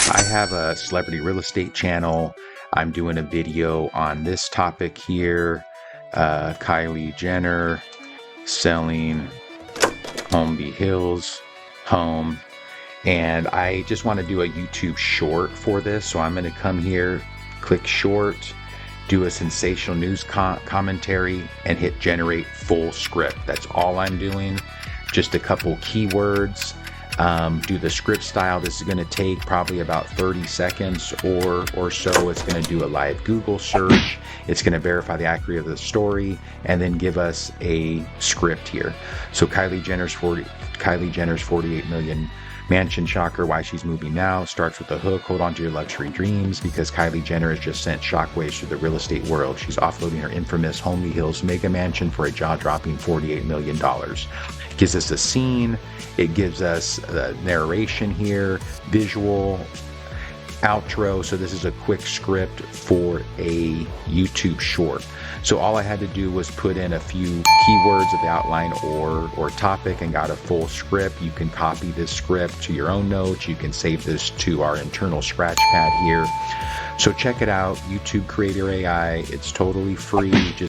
I have a celebrity real estate channel. I'm doing a video on this topic here. Kylie Jenner selling Holmby Hills home. And I just want to do a YouTube short for this. So I'm going to come here, click short, do a sensational news commentary, and hit generate full script. That's all I'm doing. Just a couple keywords. Do the script style. This is going to take probably about 30 seconds or so. It's going to do a live Google search. It's going to verify the accuracy of the story and then give us a script here. So Kylie Jenner's 48 million mansion shocker, why she's moving now, starts with a hook. Hold on to your luxury dreams, because Kylie Jenner has just sent shockwaves through the real estate world. She's offloading her infamous Holmby Hills mega mansion for a jaw-dropping $48 million. It gives us a scene. It gives us narration here, visual, outro. So this is a quick script for a YouTube short. So all I had to do was put in a few keywords of the outline or topic and got a full script. You can copy this script to your own notes. You can save this to our internal scratch pad here. So check it out, YouTube Creator AI. It's totally free. Just